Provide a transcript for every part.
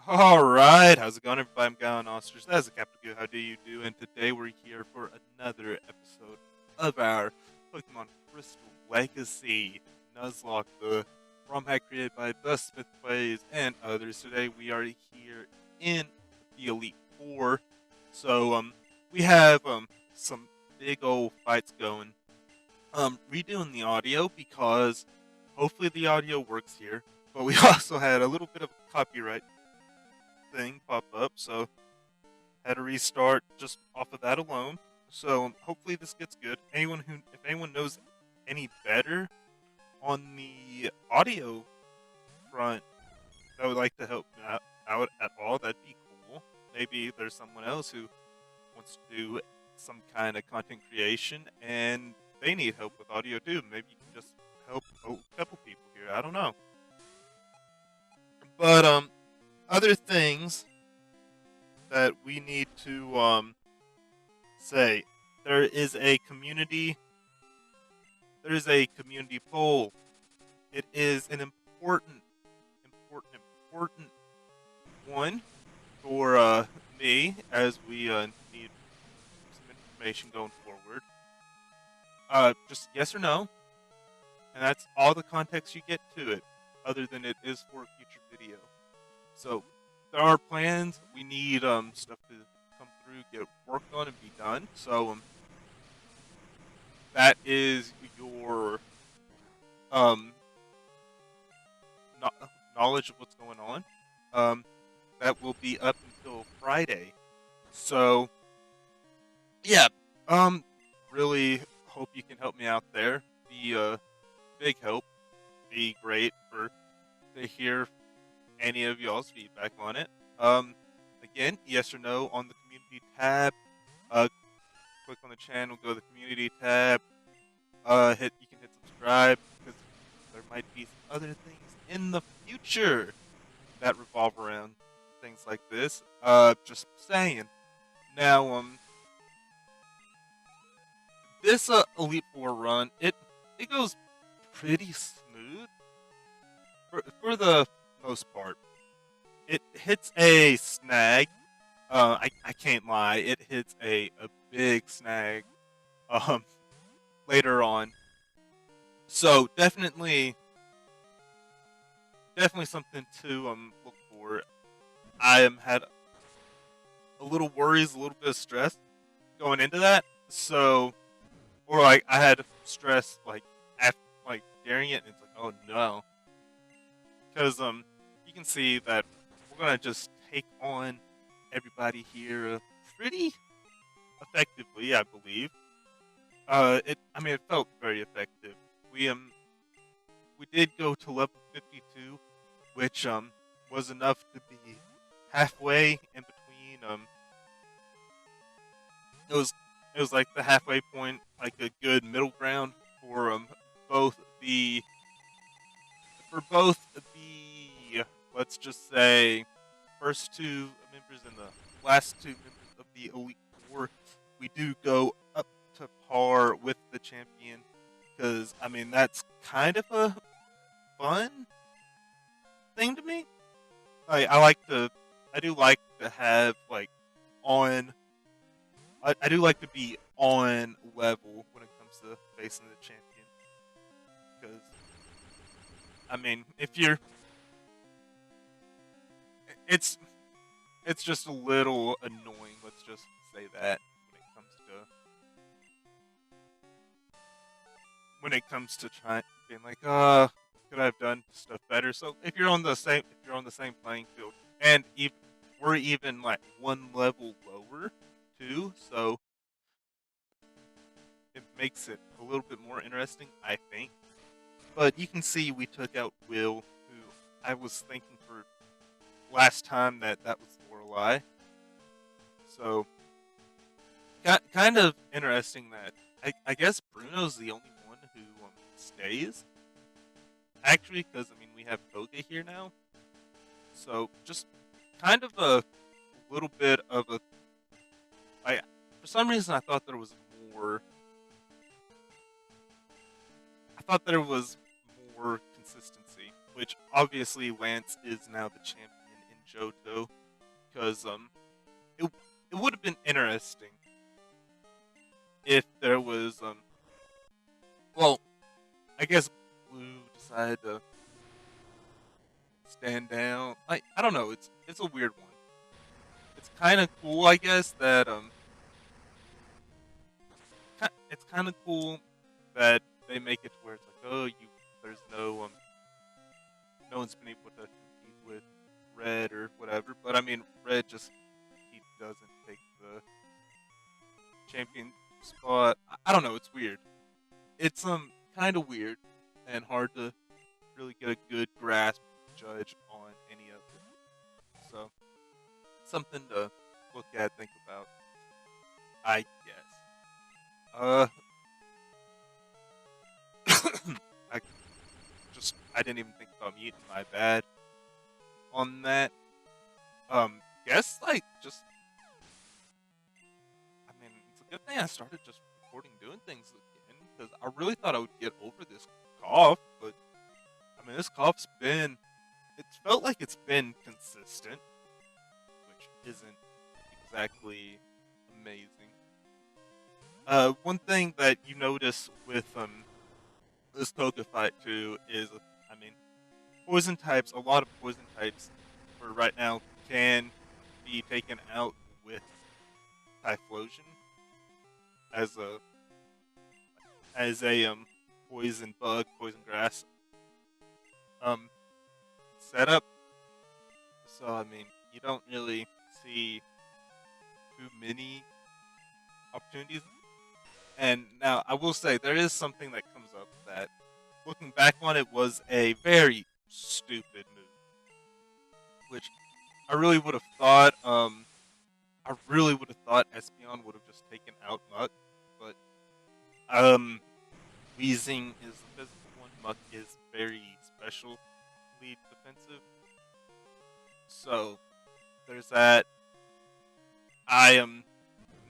Alright, how's it going everybody? I'm Gallon Ostrich, that's the Captain Goo, how do you do? And today we're here for another episode of our Pokemon Crystal Legacy Nuzlocke, the Rom-Hack created by the Smith Plays and others. Today we are here in the Elite Four. So we have some big old fights going. Redoing the audio because hopefully the audio works here. But we also had a little bit of copyright thing pop up, so had to restart just off of that alone. So hopefully this gets good. If anyone knows any better on the audio front that would like to help me out at all, that'd be cool. Maybe there's someone else who wants to do some kind of content creation and they need help with audio too. Maybe you can just help a couple people here. I don't know. But other things that we need to say, there is a community poll. It is an important one for me as we need some information going forward. Just yes or no, and that's all the context you get to it, other than it is for a future video. So there are plans. We need stuff to come through, get worked on, and be done. So that is your um knowledge of what's going on. That will be up until Friday. So yeah, really hope you can help me out there. Be a big help. Be great for to hear any of y'all's feedback on it. Again, yes or no on the community tab. Click on the channel, go to the community tab. You can hit subscribe because there might be other things in the future that revolve around things like this. Just saying. Now, this Elite Four run, it goes pretty smooth for the most part. It hits a snag. I can't lie. It hits a big snag um, later on. So definitely something to look for. I had a little worries, a little bit of stress going into that. So, or like I had stress like after like during it, and it's like, oh no, because you can see that we're gonna just take on everybody here pretty effectively, I believe. It felt very effective. We we did go to level 52, which was enough to be halfway in between. It was like the halfway point, like a good middle ground for both the both the let's just say first two members and the last two members of the Elite Four. We do go up to par with the champion because that's kind of a fun thing to me. I do like to have like on. I do like to be on level when it comes to facing the champion because if you're, it's just a little annoying. Let's just say that when it comes to trying being like, could I have done stuff better? So if you're on the same playing field, and even we're even like one level lower too, so it makes it a little bit more interesting, I think. But you can see we took out Will, who I was thinking for last time that was Lorelei. So kind of interesting that I guess Bruno's the only one who stays. Actually, because we have Koga here now, so just kind of a little bit of a. For some reason I thought there was more. I thought there was more consistency, which obviously Lance is now the champion in Johto, because it it would have been interesting if there was well, I guess Blue decided to stand down. Like, I don't know, it's a weird one. It's kind of cool, I guess, that it's kind of cool that they make it to where it's like, oh, there's no one's been able to compete with Red or whatever. But I mean, Red just he doesn't take the champion spot. I don't know. It's weird. It's kind of weird and hard to really get a good grasp judge on any of it. So something to look at, think about, I guess. Uh, I I didn't even think about muting. My bad on that. Guess like just I mean, it's a good thing I started just recording doing things again because I really thought I would get over this cough, but I mean, this cough's been it's felt like it's been consistent, which isn't exactly amazing. One thing that you notice with this Poké fight too is, I mean, poison types. A lot of poison types for right now can be taken out with Typhlosion as a poison bug, poison grass um setup. So I mean, you don't really see too many opportunities. And now I will say there is something that comes up that, looking back on it, was a very stupid move, which I really would have thought. I really would have thought Espeon would have just taken out Muck, but um, Weezing is the physical one. Muck is very special lead defensive. So there's that. I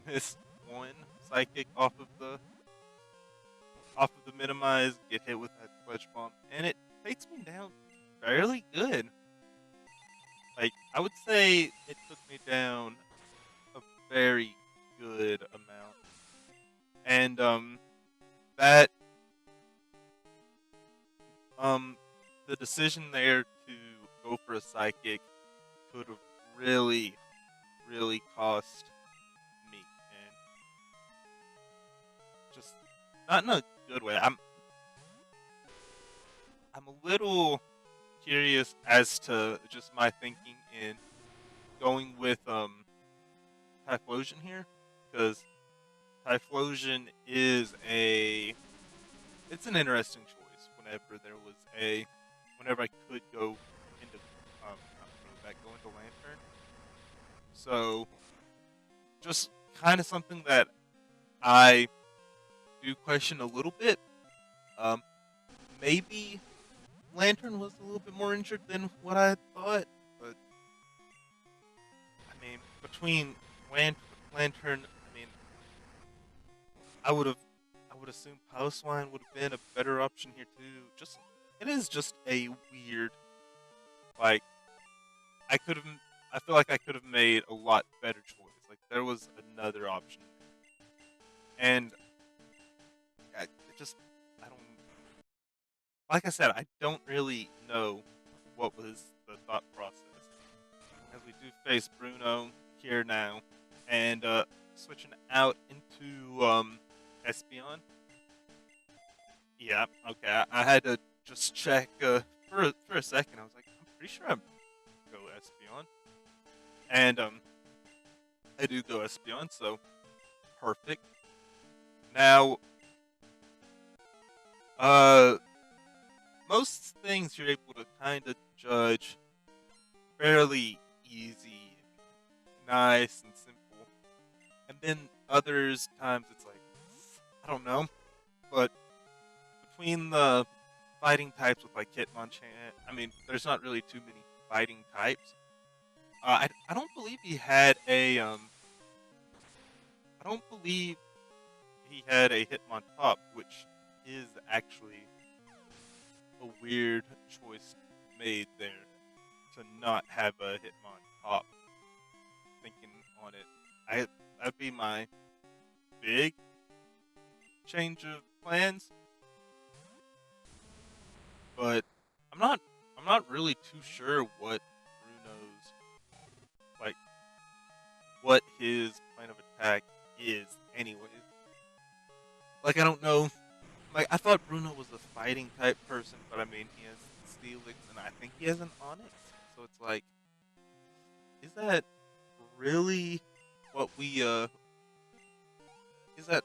missed one psychic off of the minimize, get hit with that Pledge Bomb, and it takes me down fairly good. Like, I would say it took me down a very good amount. And that the decision there to go for a psychic could have really, really cost me, and just not in a good way. I'm a little curious as to just my thinking in going with Typhlosion here, because Typhlosion is it's an interesting choice whenever I could go into not really back, go into Lantern. So just kind of something that I do question a little bit. Um, Maybe Lantern was a little bit more injured than what I thought, but I mean, between Lantern, I mean, I would assume Postline would have been a better option here too. Just it is just a weird, like, I could have I feel like I could have made a lot better choice. Like, there was another option, and I don't, like I said, I don't really know what was the thought process. As we do face Bruno here now, and switching out into Espeon. Yeah, okay. I had to just check for a second. I was like, I'm pretty sure I go Espeon, and I do go Espeon, so perfect. Now, uh, most things you're able to kind of judge fairly easy, nice, and simple. And then others times it's like, I don't know. But between the fighting types with like Hitmonchan, I mean, there's not really too many fighting types. I don't believe he had a I don't believe he had a Hitmontop, which is actually a weird choice made there to not have a Hitmontop. Thinking on it, that'd be my big change of plans. But I'm not I'm not really too sure what Bruno's like what his plan of attack is anyways. Like I don't know. Like I thought Bruno was a fighting type person, but I mean he has Steelix and I think he has an Onyx. So it's like, is that really what we is that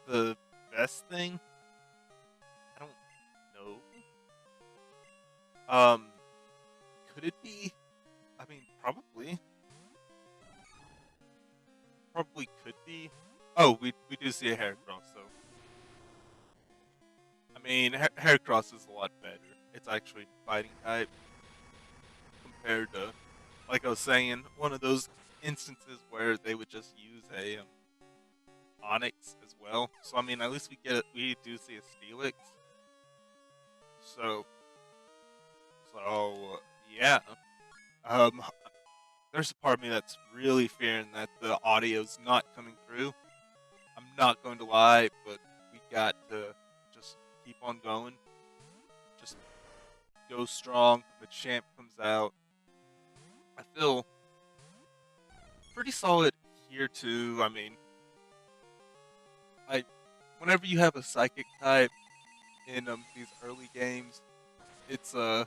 the best thing? I don't know. Um could it be? I mean probably. Probably could be. Oh, we do see a Heracross, so I mean Heracross is a lot better. It's actually fighting type compared to, like I was saying, one of those instances where they would just use a Onyx as well. So I mean, at least we do see a Steelix. So yeah. Um, there's a part of me that's really fearing that the audio's not coming through. I'm not going to lie, but we got to just keep on going. Just go strong. The champ comes out. I feel pretty solid here too. I mean, I whenever you have a psychic type in these early games, it's I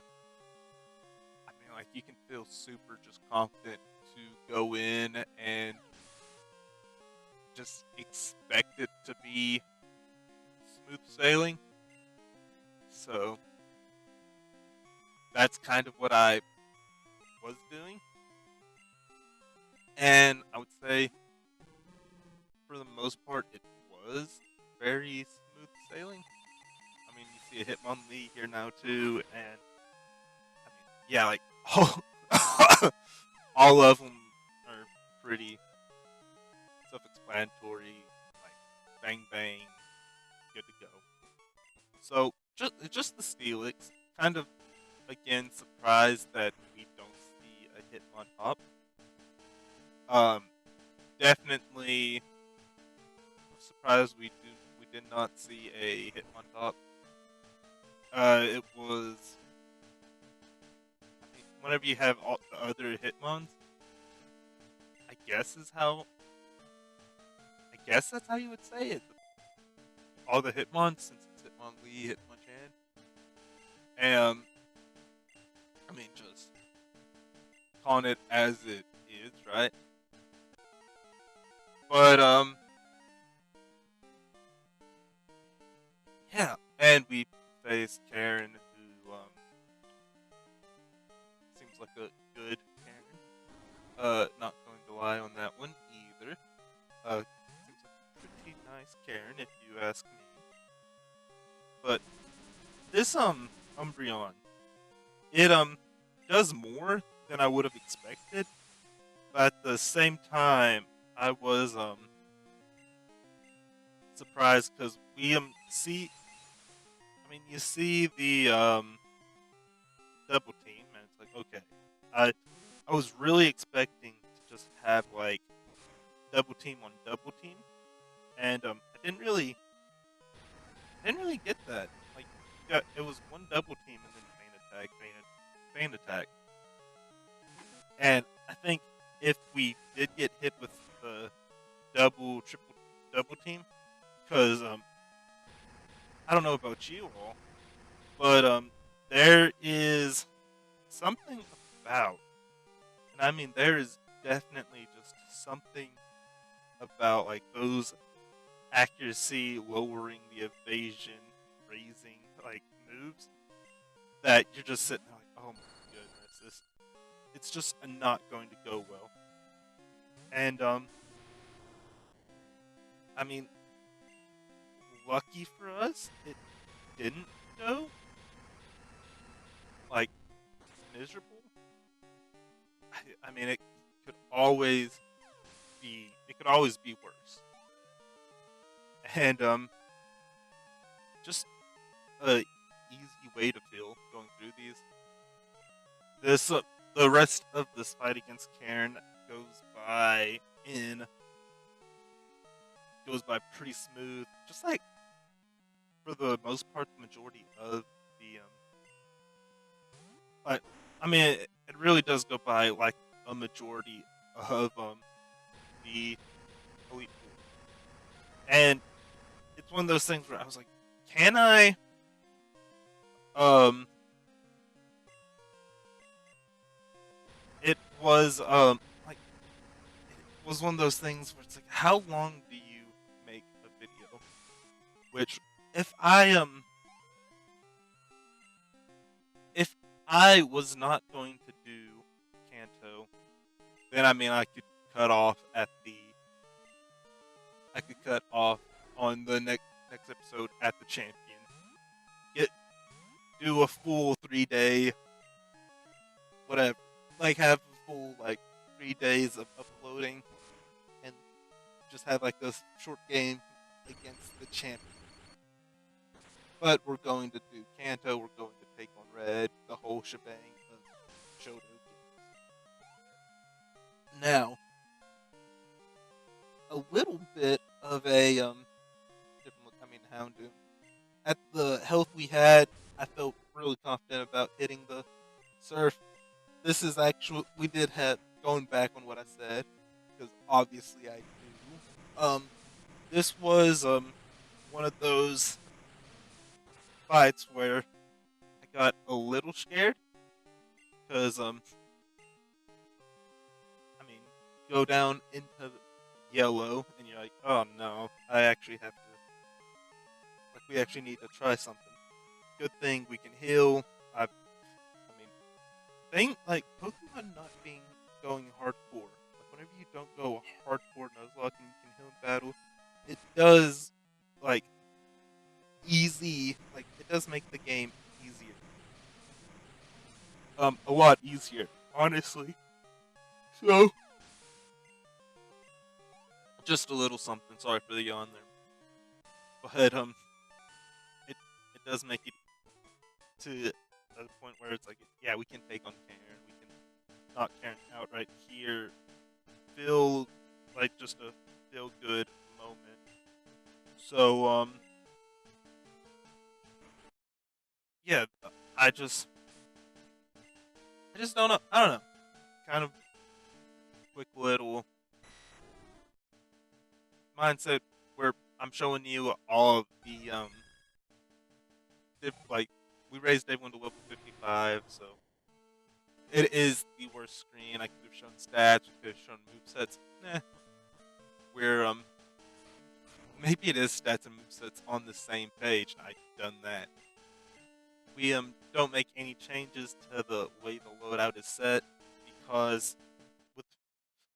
mean like you can feel super just confident to go in and just expect it to be smooth sailing. So that's kind of what I was doing. And I would say for the most part it was very smooth sailing. I mean you see a Hitmonlee here now too, and I mean yeah, like all of them are pretty self-explanatory, like bang bang, good to go. So just the Steelix, kind of again surprised that we don't see a Hitmontop. Um, definitely surprised we did not see a Hitmontop. It was, I mean, whenever you have all the other Hitmons, I guess is how I guess that's how you would say it. All the Hitmons, since it's Hitmonlee, Hitmonchan. I mean, just calling it as it is, right? But yeah. And we face Karen, who seems like a good Karen. Not going to lie on that one either. Seems like a pretty nice Karen, if you ask me. But this Umbreon, it does more than I would have expected. But at the same time, I was surprised because we see. I mean, you see the double team, and it's like, okay, I was really expecting to just have like double team on double team, and I didn't really get that. Like, yeah, it was one double team and then feint attack, and I think if we did get hit with the triple double team, because I don't know about you all, but there is something about, and I mean there is definitely just something about like those accuracy lowering the evasion raising like moves that you're just sitting there like, oh my goodness, this it's just not going to go well. And I mean, lucky for us, it didn't go like miserable. I mean, could always it could always be worse. And just a easy way to feel going through these. This the rest of this fight against Karen by in goes by pretty smooth. Just like for the most part, the majority of the but I mean, it really does go by like a majority of the Elite Four, and it's one of those things where I was like, can I um it was like it was one of those things where it's like, how long do you make a video? Which if I if I was not going to do Kanto, then I mean I could cut off on the next episode at the champion. Get do a full 3 day whatever. Like have a full like 3 days of uploading and just have like this short game against the champion. But we're going to do Kanto, we're going to take on Red, the whole shebang of Shoto games. Now, a little bit of a different look. I mean, Houndoom. At the health we had, I felt really confident about hitting the surf. This is actually we did have going back on what I said because obviously I do. This was one of those fights where I got a little scared because I mean, go down into yellow and you're like, oh no, I actually have to like we actually need to try something. Good thing we can heal. I mean, thing like Pokemon not being going hardcore. Like whenever you don't go hardcore Nuzlocke and you can heal in battle, it does like easy. Like it does make the game easier. A lot easier, honestly. So, just a little something. Sorry for the yawn there. But it it does make it to the point where it's like, yeah, we can take on Karen. We can knock Karen out right here. Feel like just a feel good moment. So yeah, I just don't know. I don't know. Kind of quick little mindset where I'm showing you all of the like we raised everyone to level 55, so it is the worst screen. I could have shown stats, we could have shown movesets. Nah, we're maybe it is stats and movesets on the same page. I've done that. We don't make any changes to the way the loadout is set because with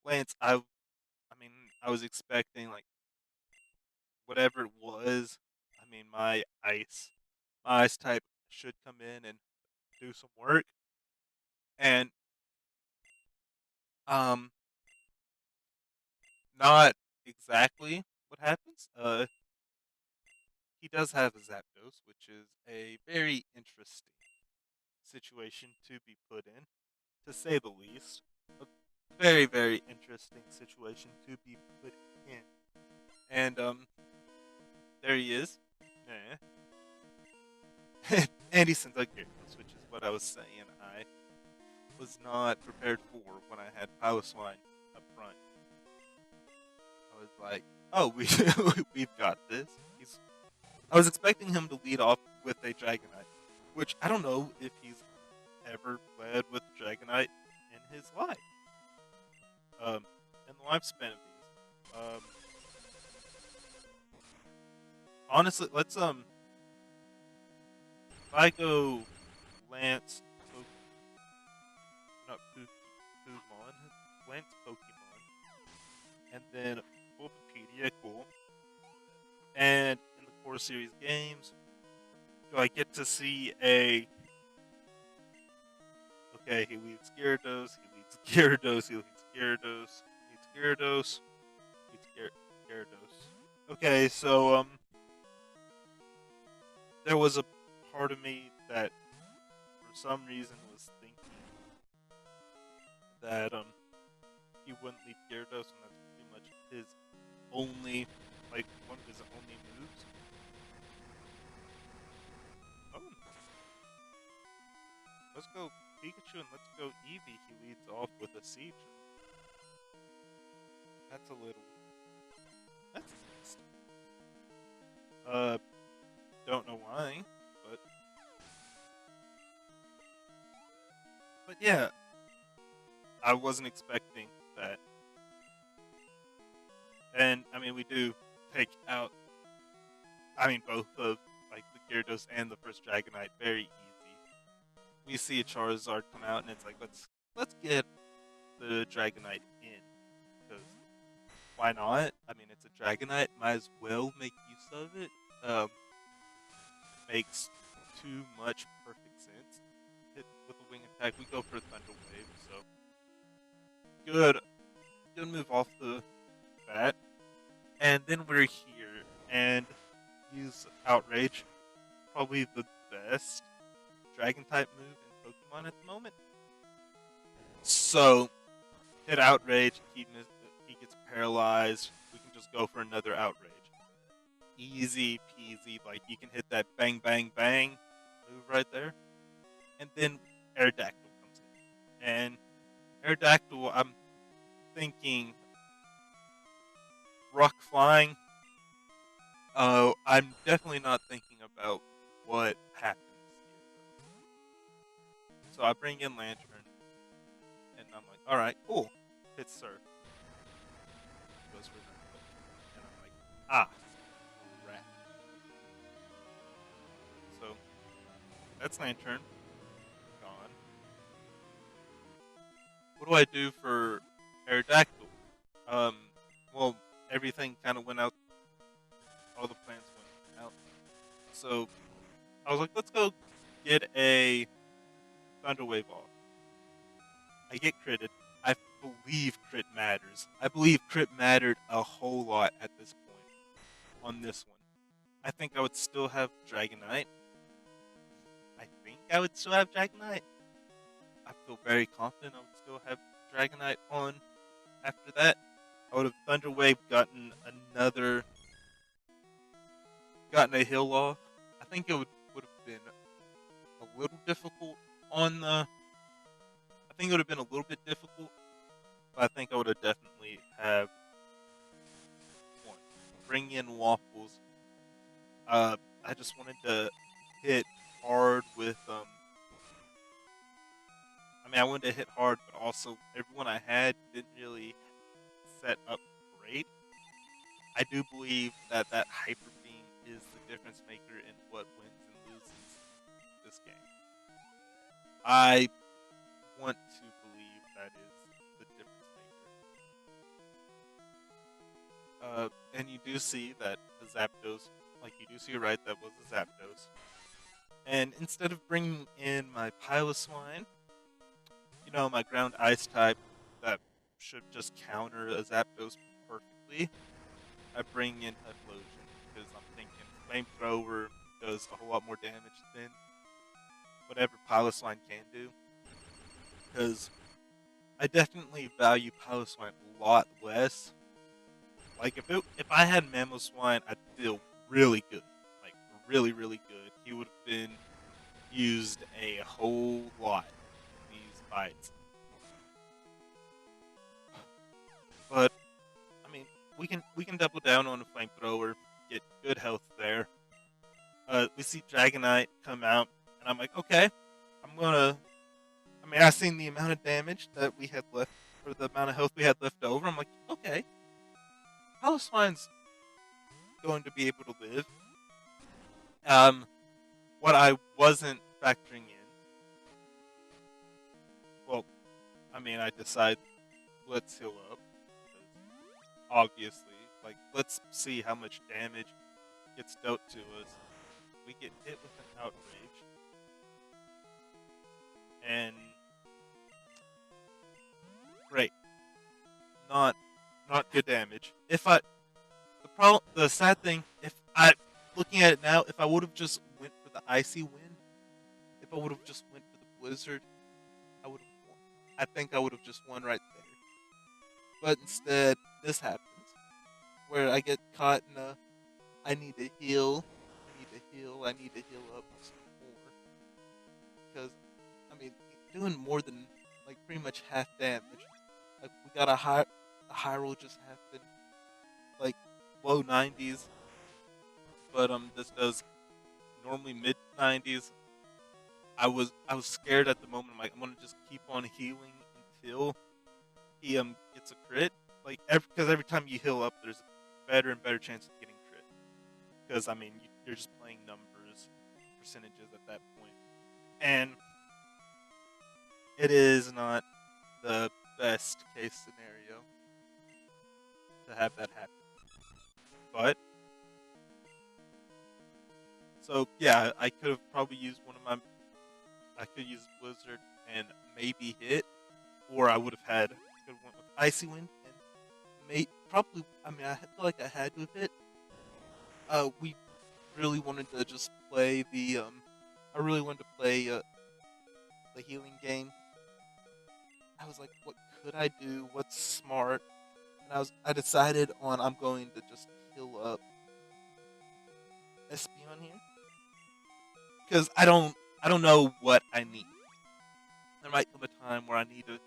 Lance, I mean I was expecting like whatever it was. I mean my ice type should come in and do some work, and um not exactly what happens. He does have a Zapdos, which is a very interesting situation to be put in, to say the least. A very, very interesting situation to be put in. And there he is. And he sends out Gyarados, which is what I was saying. I was not prepared for when I had Piloswine up front. I was like, oh, we've got this. I was expecting him to lead off with a Dragonite, which I don't know if he's ever led with Dragonite in his life. In the lifespan of these. Honestly, let's if I go Lance, not Pokemon, Lance Pokemon, and then Bulbapedia, cool. And in the core series games, do I get to see a okay, he leads Gyarados, he leads Gyarados, he leads Gyarados, he leads Gyarados, he leads Gyarados. Okay, so there was a part of me that for some reason was thinking that he wouldn't leave Gyarados, and that's pretty much his only, like, one of his only moves. Oh, let's go Pikachu and let's go Eevee. He leads off with a Siege. That's a little. That's missed. Uh, don't know why, but yeah, I wasn't expecting that. And I mean, we do take out. I mean, both of like the Gyarados and the first Dragonite very easy. We see a Charizard come out, and it's like let's get the Dragonite in, because why not? I mean, it's a Dragonite, might as well make use of it. Makes too much perfect sense. Hit with a wing attack, we go for Thunder Wave, so good move off the bat. And then we're here and use Outrage, probably the best Dragon type move in Pokemon at the moment. So hit Outrage, he gets paralyzed. We can just go for another Outrage. Easy peasy, like you can hit that bang bang bang move right there. And then Aerodactyl comes in. And Aerodactyl, I'm thinking Rock Flying. Oh, I'm definitely not thinking about what happens here. So I bring in Lantern, and I'm like, alright, cool. Hit Surf. Goes for that. And I'm like, ah, rat. So that's Lantern. Gone. What do I do for Aerodactyl? Well, everything kind of went out. All the plants went out. So I was like, let's go get a Thunder Wave off. I get critted. I believe crit matters. I believe crit mattered a whole lot at this point on this one. I think I would still have Dragonite. I feel very confident I would still have Dragonite on after that. I would have Thunder Wave gotten a heal off. I think it would have been a little difficult on the. I think it would have been a little bit difficult, but I think I would have definitely have one. Bring in Waffles. I just wanted to hit hard with I mean, I wanted to hit hard, but also everyone I had didn't really set up great. I do believe that Hyper Beam is the difference maker in what wins and loses this game. I want to believe that is the difference maker. And you do see that the Zapdos, like you do see right, that was a Zapdos. And instead of bringing in my Piloswine, my ground ice type that should just counter a Zapdos perfectly, I bring in Typhlosion because I'm thinking Flamethrower does a whole lot more damage than whatever Piloswine can do. Because I definitely value Piloswine a lot less. Like if I had Mamoswine, I'd feel really good, like really really good. He would have been used a whole lot in these fights. But I mean, we can double down on a Flamethrower, get good health there. We see Dragonite come out, and I'm like, okay, I'm gonna. I mean, I seen the amount of damage that we had left, or the amount of health we had left over. I'm like, okay, Piloswine's going to be able to live. What I wasn't factoring in, well, I mean, I decide let's heal up. Obviously, like, let's see how much damage gets dealt to us. We get hit with an Outrage. And great. Not good damage. The sad thing, looking at it now, if I would have just went for the Icy Wind, if I would have just went for the Blizzard, I would have won. I think I would have just won right there. But instead, this happens where I get caught in a I need to heal, I need to heal up some more because I mean doing more than like pretty much half damage. Like we got a high roll just happened like low 90s, but this does normally mid 90s. I was scared at the moment. I'm like I'm gonna just keep on healing until he gets a crit. Like because every time you heal up, there's a better and better chance of getting crit. Because I mean you're just playing numbers, percentages at that point, and it is not the best case scenario to have that happen. But so yeah, I could have probably used one of my. I could use Blizzard and maybe hit, or I would have had could have went with Icy Wind and probably. I mean, I feel like I had to have hit. We really wanted to just play the. I really wanted to play the healing game. I was like, what could I do? What's smart? And I decided on I'm going to just heal up Espeon here because I don't know what I need. There might come a time where I need to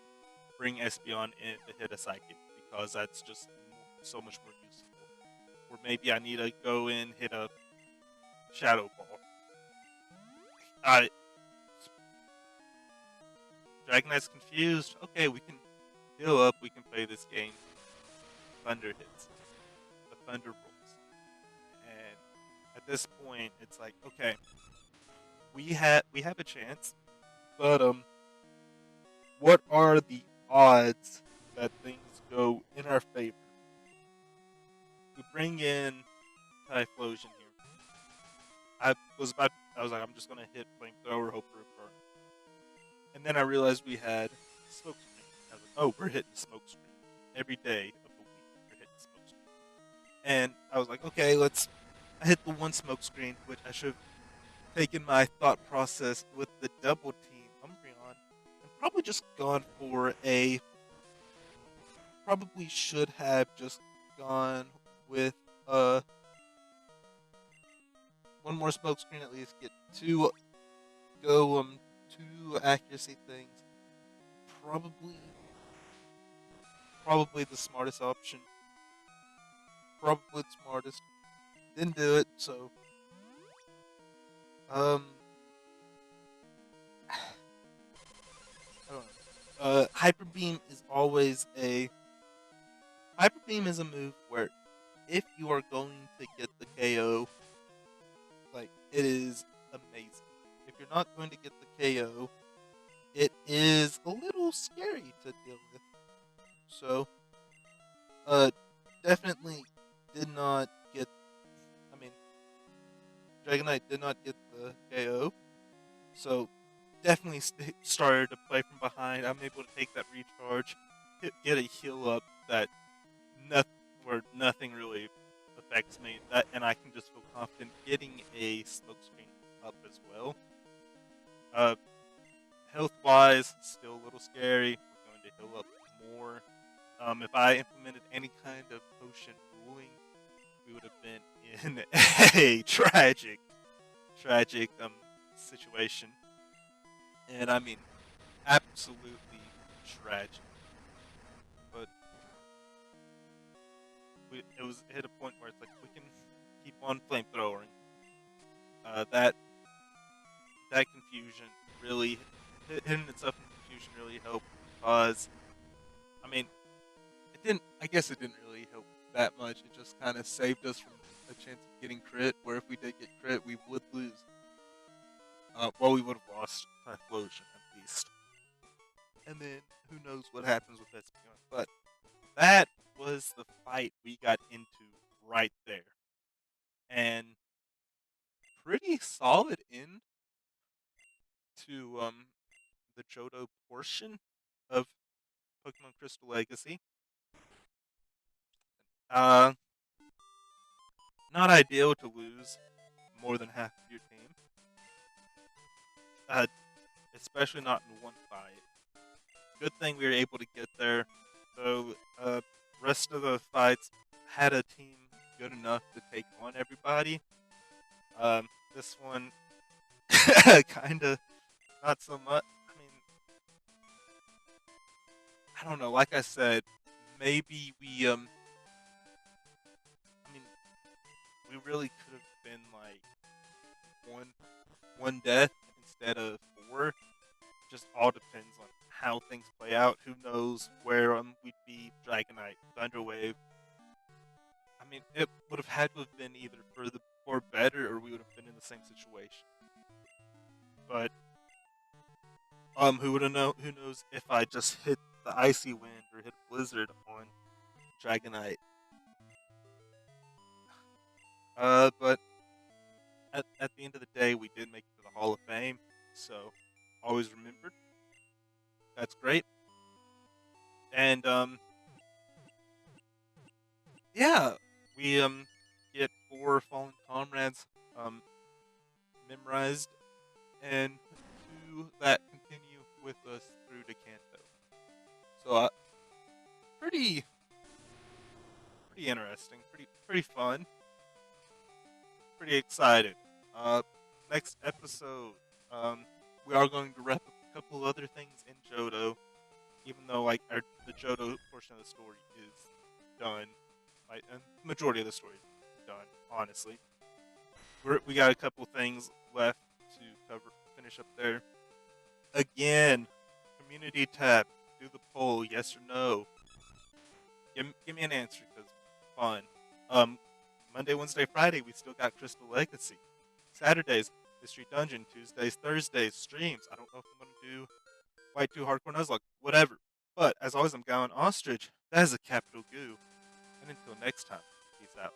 bring Espeon in to hit a Psychic because that's just so much more useful. Or maybe I need to go in hit a Shadow Ball. Uh, Dragonite's confused. Okay, we can heal up. We can play this game. Thunder hits. The Thunder rolls. And at this point, it's like, okay, we have a chance, but what are the odds that things go in our favor? We bring in Typhlosion here. I was like, I'm just gonna hit Flamethrower, hope for a burn. And then I realized we had Smoke Screen. I was like, oh, we're hitting Smoke Screen. Every day of the week, we're hitting Smoke Screen. And I was like, okay, I hit the one Smoke Screen, which I should have taken my thought process with the double team Umbreon and probably just gone for a probably should have just gone with one more smoke screen at least, get two accuracy things. Probably probably the smartest option. Probably the smartest. Didn't do it, so um I don't know. Hyper Beam is always a Hyper Beam is a move where if you are going to get the KO, like it is amazing. If you're not going to get the KO, it is a little scary to deal with. So, uh, definitely did not get. I mean, Dragonite did not get the KO. So, definitely started to play from behind. I'm able to take that recharge, get a heal up that nothing where nothing really affects me. That and I can just feel confident getting a smoke screen up as well. Uh, Health wise, still a little scary. We're going to heal up more. If I implemented any kind of potion ruling, we would have been in a tragic situation. And I mean, absolutely tragic. But it hit a point where it's like we can keep on flamethrowing. That confusion really hitting itself in confusion really helped because I mean it didn't. I guess it didn't really help that much. It just kind of saved us from a chance of getting crit. Where if we did get crit, we would lose. Well, we would have lost Typhlosion at least. And then who knows what happens with Espeon. But that was the fight we got into right there. And pretty solid end to the Johto portion of Pokemon Crystal Legacy. Uh, Not ideal to lose more than half of your team. Uh, Especially not in one fight. good thing we were able to get there. So, rest of the fights had a team good enough to take on everybody. This one, kind of not so much. I mean, I don't know. Like I said, maybe I mean, we really could have been like one one death instead of four. Just all depends on how things play out. Who knows where we'd be Dragonite, Thunderwave. I mean, it would have had to have been either for the or better, or we would have been in the same situation. But who would have know? Who knows if I just hit the icy wind or hit a blizzard on Dragonite? But at the end of the day, we did make it to the Hall of Fame, so always remembered. That's great. And yeah, we get four fallen comrades memorized, and two that continue with us through to Kanto. So pretty pretty interesting, pretty fun, pretty excited. Uh, Next episode, we are going to wrap up a couple other things in Johto, even though like the Johto portion of the story is done, like and the majority of the story is done. Honestly, we got a couple things left to cover, finish up there. Again, community tab, do the poll, yes or no. Give me an answer because fun. Um, Monday, Wednesday, Friday, we still got Crystal Legacy. Saturdays, Mystery Dungeon. Tuesdays, Thursdays, streams. I don't know if I'm gonna do White 2 Hardcore Nuzlocke, whatever. But as always, I'm Gowan Ostrich. That is a capital goo. And until next time, peace out.